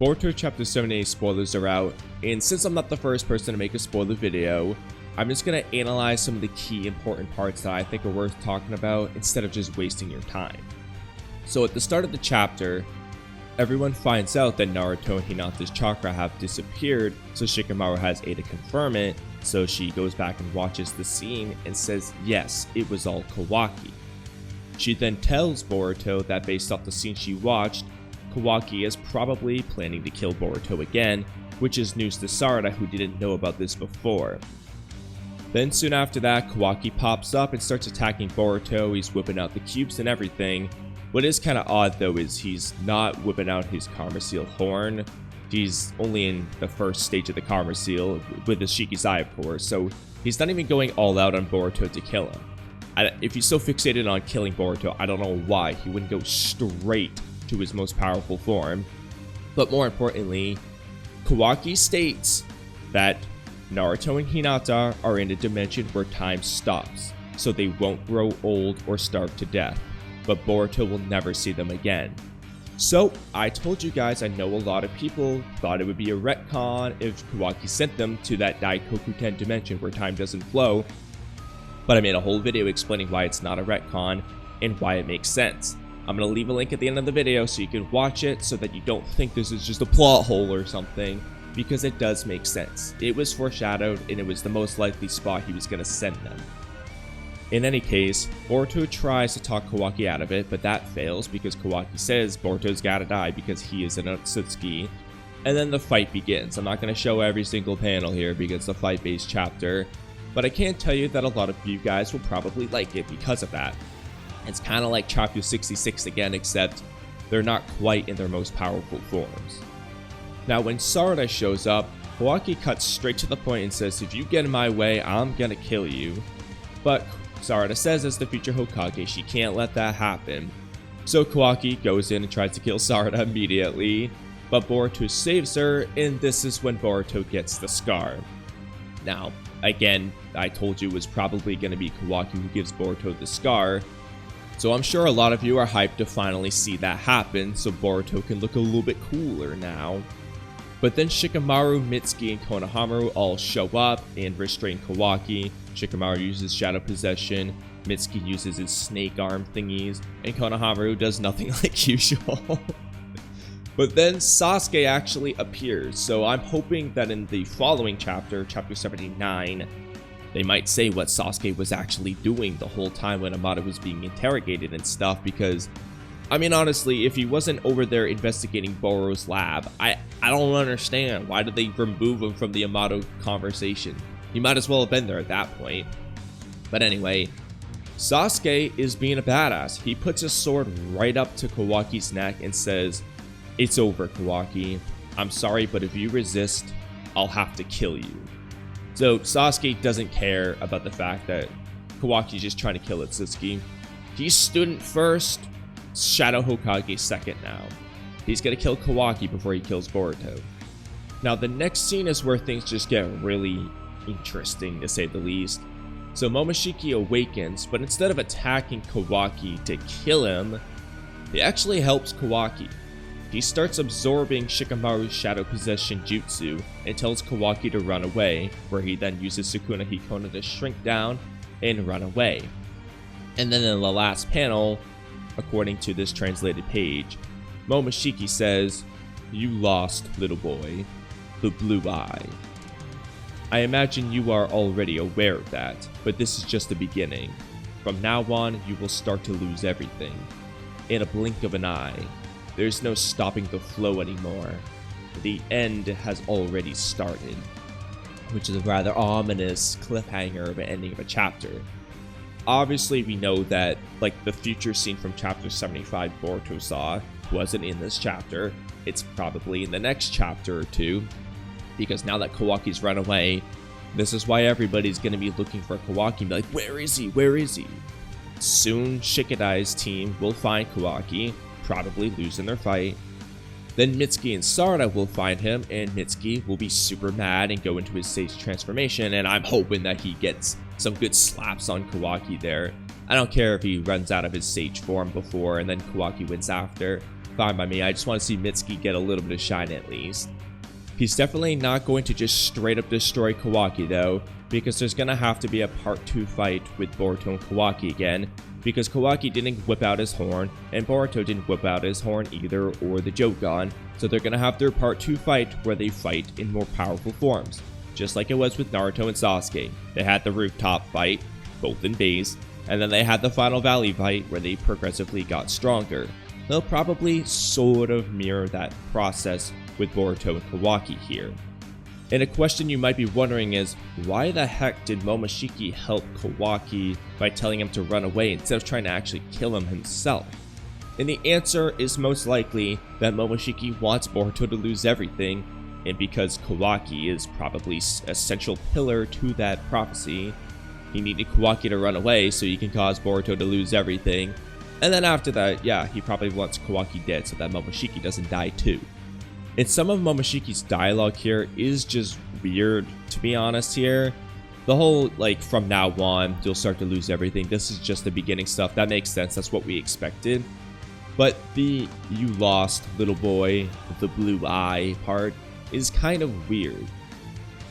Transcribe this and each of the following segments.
Boruto Chapter 78 spoilers are out, and since I'm not the first person to make a spoiler video, I'm just going to analyze some of the key important parts that I think are worth talking about instead of just wasting your time. So at the start of the chapter, everyone finds out that Naruto and Hinata's chakra have disappeared, so Shikamaru has Eida confirm it, so she goes back and watches the scene and says yes, it was all Kawaki. She then tells Boruto that based off the scene she watched, Kawaki is probably planning to kill Boruto again, which is news to Sarada, who didn't know about this before. Then soon after that, Kawaki pops up and starts attacking Boruto. He's whipping out the cubes and everything. What is kind of odd though is he's not whipping out his Karma Seal horn. He's only in the first stage of the Karma Seal with the Shiki's Eye, of course, so he's not even going all out on Boruto to kill him. If he's so fixated on killing Boruto, I don't know why he wouldn't go straight to his most powerful form. But more importantly, Kawaki states that Naruto and Hinata are in a dimension where time stops, so they won't grow old or starve to death, but Boruto will never see them again. So, I told you guys I know a lot of people thought it would be a retcon if Kawaki sent them to that Daikokuten dimension where time doesn't flow, but I made a whole video explaining why it's not a retcon and why it makes sense. I'm going to leave a link at the end of the video so you can watch it so that you don't think this is just a plot hole or something, because it does make sense. It was foreshadowed and it was the most likely spot he was going to send them. In any case, Boruto tries to talk Kawaki out of it, but that fails because Kawaki says Boruto's gotta die because he is an Otsutsuki. And then the fight begins. I'm not going to show every single panel here because it's a fight-based chapter, but I can tell you that a lot of you guys will probably like it because of that. It's kind of like Chapter 66 again, except they're not quite in their most powerful forms. Now when Sarada shows up, Kawaki cuts straight to the point and says, if you get in my way, I'm gonna kill you. But Sarada says as the future Hokage, she can't let that happen. So Kawaki goes in and tries to kill Sarada immediately, but Boruto saves her, and this is when Boruto gets the scar. Now, again, I told you it was probably going to be Kawaki who gives Boruto the scar, so I'm sure a lot of you are hyped to finally see that happen, so Boruto can look a little bit cooler now. But then Shikamaru, Mitsuki, and Konohamaru all show up and restrain Kawaki. Shikamaru uses Shadow Possession, Mitsuki uses his snake arm thingies, and Konohamaru does nothing like usual. But then Sasuke actually appears, so I'm hoping that in the following chapter, Chapter 79, they might say what Sasuke was actually doing the whole time when Amado was being interrogated and stuff, because, I mean, honestly, if he wasn't over there investigating Boro's lab, I don't understand. Why did they remove him from the Amado conversation? He might as well have been there at that point. But anyway, Sasuke is being a badass. He puts his sword right up to Kawaki's neck and says, "It's over, Kawaki. I'm sorry, but if you resist, I'll have to kill you." So Sasuke doesn't care about the fact that Kawaki's just trying to kill Otsutsuki. He's student first, Shadow Hokage second now. He's gonna kill Kawaki before he kills Boruto. Now the next scene is where things just get really interesting, to say the least. So Momoshiki awakens, but instead of attacking Kawaki to kill him, he actually helps Kawaki. He starts absorbing Shikamaru's Shadow Possession Jutsu and tells Kawaki to run away, where he then uses Sukuna Hikona to shrink down and run away. And then in the last panel, according to this translated page, Momoshiki says, "You lost, little boy, the blue eye. I imagine you are already aware of that, but this is just the beginning. From now on, you will start to lose everything. In a blink of an eye. There's no stopping the flow anymore. The end has already started." Which is a rather ominous cliffhanger of an ending of a chapter. Obviously, we know that, like, the future scene from Chapter 75 Boruto saw wasn't in this chapter. It's probably in the next chapter or two, because now that Kawaki's run away, this is why everybody's going to be looking for Kawaki and be like, where is he? Where is he? Soon, Shikadai's team will find Kawaki, probably losing their fight. Then Mitsuki and Sarada will find him, and Mitsuki will be super mad and go into his Sage transformation, and I'm hoping that he gets some good slaps on Kawaki there. I don't care if he runs out of his Sage form before and then Kawaki wins after. fine by me. I just want to see Mitsuki get a little bit of shine at least. He's definitely not going to just straight up destroy Kawaki though, because there's going to have to be a part 2 fight with Boruto and Kawaki again, because Kawaki didn't whip out his horn, and Boruto didn't whip out his horn either, or the Jogan, so they're going to have their part 2 fight where they fight in more powerful forms. Just like it was with Naruto and Sasuke. They had the rooftop fight, both in base, and then they had the final valley fight where they progressively got stronger. They'll probably sort of mirror that process with Boruto and Kawaki here. And a question you might be wondering is, why the heck did Momoshiki help Kawaki by telling him to run away instead of trying to actually kill him himself? And the answer is most likely that Momoshiki wants Boruto to lose everything, and because Kawaki is probably a central pillar to that prophecy, he needed Kawaki to run away so he can cause Boruto to lose everything. And then after that, yeah, he probably wants Kawaki dead so that Momoshiki doesn't die too. And some of Momoshiki's dialogue here is just weird, to be honest here. The whole, like, from now on, you'll start to lose everything. This is just the beginning stuff. That makes sense. That's what we expected. But the "you lost, little boy, with the blue eye" part is kind of weird.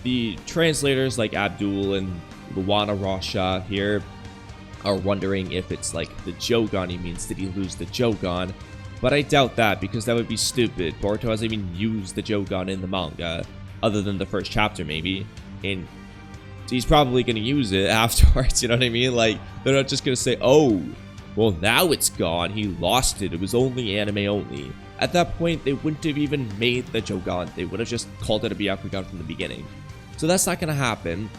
The translators like Abdul and Luana Rasha here are wondering if it's like the Jogan he means. Did he lose the Jogan? But I doubt that, because that would be stupid. Boruto hasn't even used the Jogan in the manga, other than the first chapter maybe, and he's probably going to use it afterwards, you know what I mean? Like, they're not just going to say, oh, well now it's gone, he lost it, it was only anime only. At that point, they wouldn't have even made the Jogan, they would have just called it a Byakugan from the beginning. So that's not going to happen.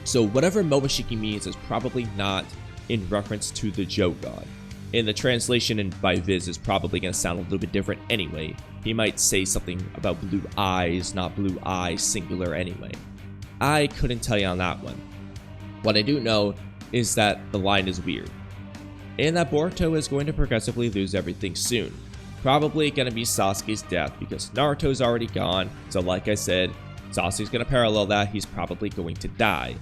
So whatever Momoshiki means is probably not in reference to the Jogan. And the translation in by Viz is probably going to sound a little bit different anyway. He might say something about blue eyes, not blue eye singular anyway. I couldn't tell you on that one. What I do know is that the line is weird, and that Boruto is going to progressively lose everything soon. Probably going to be Sasuke's death, because Naruto's already gone, so like I said, Sasuke's going to parallel that, he's probably going to die.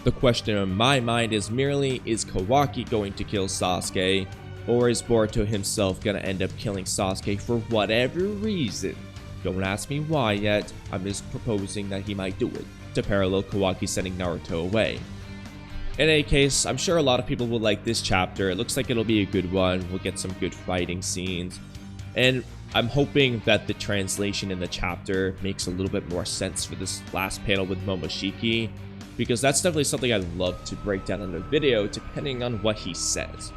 The question in my mind is merely, is Kawaki going to kill Sasuke, or is Boruto himself going to end up killing Sasuke for whatever reason? Don't ask me why yet, I'm just proposing that he might do it, to parallel Kawaki sending Naruto away. In any case, I'm sure a lot of people will like this chapter. It looks like it'll be a good one, we'll get some good fighting scenes, and I'm hoping that the translation in the chapter makes a little bit more sense for this last panel with Momoshiki, because that's definitely something I'd love to break down in a video depending on what he says.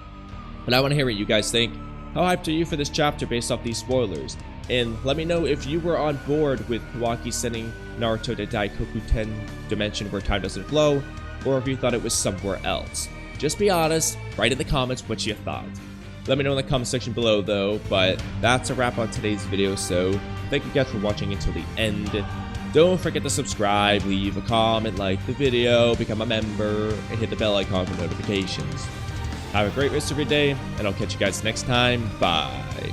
But I want to hear what you guys think. How hyped are you for this chapter based off these spoilers? And let me know if you were on board with Kawaki sending Naruto to Daikokuten dimension where time doesn't flow, or if you thought it was somewhere else. Just be honest, write in the comments what you thought. Let me know in the comment section below though, but that's a wrap on today's video, so thank you guys for watching until the end. Don't forget to subscribe, leave a comment, like the video, become a member, and hit the bell icon for notifications. Have a great rest of your day, and I'll catch you guys next time. Bye.